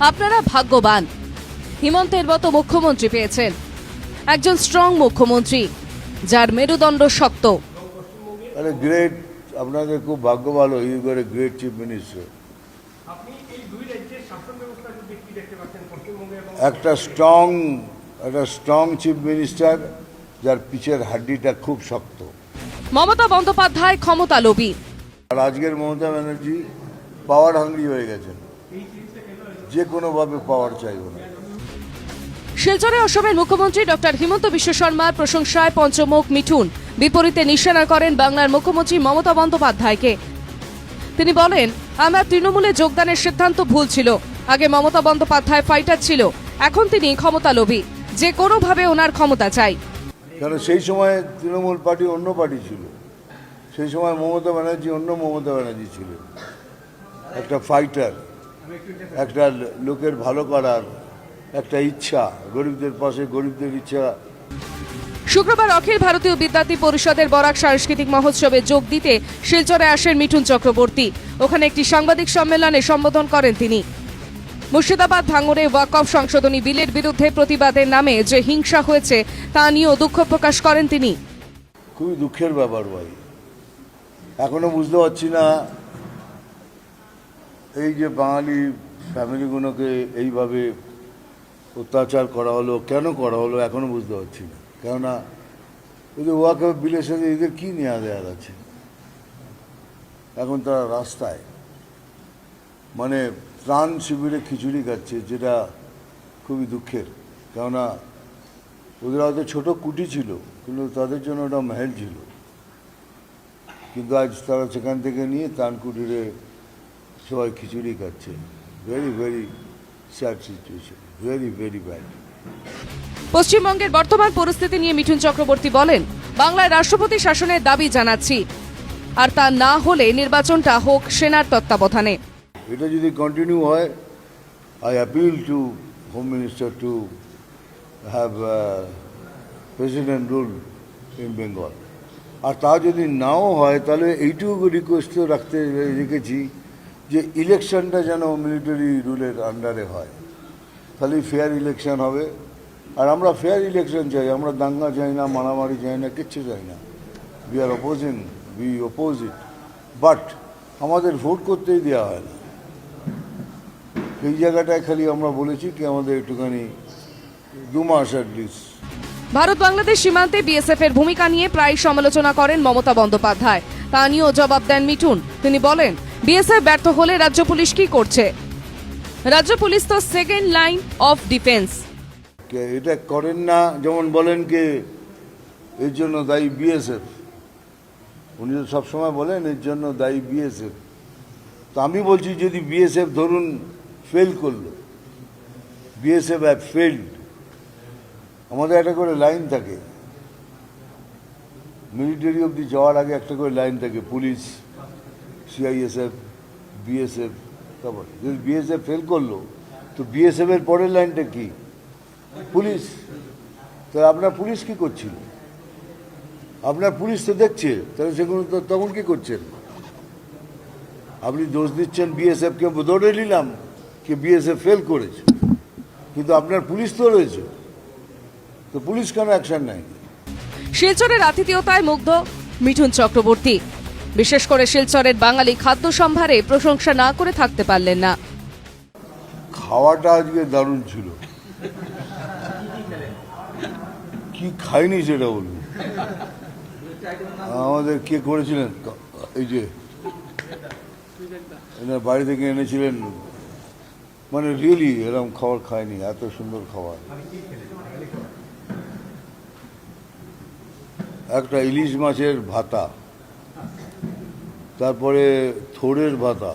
আপনারা ভাগ্যবান, হিমন্তের মতো মুখ্যমন্ত্রী পেয়েছেন, একজন স্ট্রং মুখ্যমন্ত্রী যার মেরুদণ্ড শক্ত। আরে গ্রেট, আপনাদের খুব ভাগ্য ভালো, you got a great chief minister. একটা স্ট্রং চিফ মিনিস্টার যার পিছের হাড্ডিটা খুব শক্ত। মমতা বন্দ্যোপাধ্যায় ক্ষমতা লোভী, আর আজকের মমতা ব্যানার্জি পাওয়ার হাংরি হয়ে গেছেন, যে কোনোভাবে পাওয়ার চাইব না। শিলচরে অসমের মুখ্যমন্ত্রী ডক্টর হিমন্ত বিশ্ব শর্মার প্রশংসায় পঞ্চমুখ মিঠুন বিপরীতে নিশানা করেন বাংলার মুখ্যমন্ত্রী মমতা বন্দ্যোপাধ্যায়কে। তিনি বলেন, আমরা তৃণমূলে যোগদানের সিদ্ধান্ত ভুল ছিল। আগে মমতা বন্দ্যোপাধ্যায় ফাইটার ছিল, এখন তিনি ক্ষমতা লোভী, যে কোনোভাবে ওনার ক্ষমতা চাই। কারণ সেই সময় তৃণমূল পার্টি অন্য পার্টি ছিল, সেই সময় মমতা ব্যানার্জি অন্য মমতা ব্যানার্জি ছিল। একটা ফাইটার, একটা লোকের ভালো করার একটা ইচ্ছা, গরিবদের পাশে গরিবদের ইচ্ছা। শুক্রবার অখিল ভারতীয় বিদ্যার্থী পরিষদের বরাক সাংস্কৃতিক মহোৎসবে যোগ দিতে শিলচরে আসেন মিঠুন চক্রবর্তী। ওখানে একটি সাংবাদিক সম্মেলনে সম্বোধন করেন তিনি। মুর্শিদাবাদ ভাঙড়ে ওয়াকফ সংশোধনী বিলের বিরুদ্ধে প্রতিবাদের নামে যে হিংসা হয়েছে তা নিয়েও দুঃখ প্রকাশ করেন তিনি। খুবই দুঃখের ব্যাপার ভাই, এখনো বুঝতে পারছি না এই যে বাঙালি ফ্যামিলিগুলোকে এইভাবে অত্যাচার করা হলো, কেন করা হলো এখনো বুঝতে পারছি না। কেননা ওদের ওয়াকফ বিলের সাথে এদের কী নেওয়া দেওয়ার আছে? এখন তারা রাস্তায় মানে ত্রাণ শিবিরে খিচুড়ি খাচ্ছে, যেটা খুবই দুঃখের। কেননা ওদের হয়তো ছোটো কুটি ছিল, কিন্তু তাদের জন্য ওটা মহল ছিল। কিন্তু আজ তারা সেখান থেকে নিয়ে ত্রাণ কুটিরে সবাই খিচুড়ি খাচ্ছে। Very very sad situation, very very bad. পশ্চিমবঙ্গের বর্তমান পরিস্থিতি নিয়ে মিঠুন চক্রবর্তী বলেন, বাংলায় রাষ্ট্রপতি শাসনের দাবি জানাচ্ছি, আর তা না হলে নির্বাচনটা হোক সেনার তত্ত্বাবধানে। এটা যদি কন্টিনিউ হয়, I appeal to home minister to have president rule in Bengal. আর তা যদি নাও হয়, তাহলে এইটুকু রিকোয়েস্ট রাখতে রেখেছি যে ইলেকশনটা যেন মিলিটারি রুলের আন্ডারে হয়, তাহলে ফেয়ার ইলেকশন হবে। আর আমরা ফেয়ার ইলেকশন চাই, আমরা দাঙ্গা চাই না, মারামারি চাই না, কিচ্ছু চাই না। উই অপোজ ইট, বাট আমাদের ভোট করতেই দেওয়া হয় না। এই জায়গাটায় খালি আমরা বলেছি কি আমাদের একটুখানি 2 মাস অ্যাটলিস্ট। ভারত বাংলাদেশ সীমান্তে বিএসএফ এর ভূমিকা নিয়ে প্রায় সমালোচনা করেন মমতা বন্দ্যোপাধ্যায়। তা নিয়েও জবাব দেন মিঠুন। তিনি বলেন, বিএসএফ ব্যর্থ হলে রাজ্য পুলিশ কি করছে? রাজ্য পুলিশ তো সেকেন্ড লাইন অফ ডিফেন্স। এটা করেন না, যেমন বলেন কে এর জন্য দায়ী বিএসএফ। উনি তো সবসময় বলেন এর জন্য দায়ী বিএসএফ। তো আমি বলছি, যদি বিএসএফ ধরুন ফেল করলো, বিএসএফ হ্যাভ ফেল্ড, আমাদের একটা করে লাইন থাকে, মিলিটারি অবধি যাওয়ার আগে একটা করে লাইন থাকে, পুলিশ, সিআইএসএফ, বিএসএফ। তারপর যদি বিএসএফ ফেল করলো, তো বিএসএফ এর পরের লাইনটা কি? পুলিশ। তাহলে আপনার পুলিশ কি করছিল? আপনার পুলিশ তো দেখছে, তাহলে সেগুলো তো তখন কি করছেন? আপনি দোষ দিচ্ছেন বিএসএফকে, ধরে নিলাম কি বিএসএফ ফেল করেছে, কিন্তু আপনার পুলিশ তো রয়েছে, তো পুলিশ কেন অ্যাকশন নেয়? শিলচরের আতিথেয়তায় মুগ্ধ মিঠুন চক্রবর্তী। বিশেষ করে শিলচরের বাঙালি খাদ্য সম্ভারে প্রশংসা না করে থাকতে পারলেন না। খাওয়াটা আজকে দারুণ ছিল, কি খাইনি সেটা বলুন। আমাদের কে করেছিলেন, এই যে এনার বাড়ি থেকে এনেছিলেন, মানে রিয়েলি এরকম খাবার খায়নি, এত সুন্দর খাবার। একটা ইলিশ মাছের ভাতা, তারপরে থোড়ের ভাতা,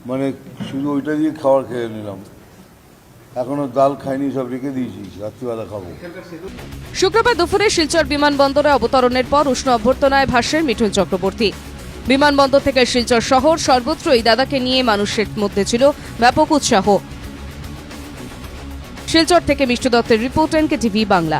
মানে শুধু ওইটা দিয়ে খাবার খেয়ে নিলাম। এখনো ডাল খাইনি, সব রেখে দিয়েছি, রাত্রিবেলা খাবো। শুক্রবার দুপুরে শিলচর বিমানবন্দরে অবতরণের পর উষ্ণ অভ্যর্থনায় ভাসেন মিঠুন চক্রবর্তী। বিমানবন্দর থেকে শিলচর শহর সর্বত্রই দাদাকে নিয়ে মানুষের মধ্যে ছিল ব্যাপক উৎসাহ। শিলচর থেকে মিষ্টু দত্তের রিপোর্ট, NKTV বাংলা।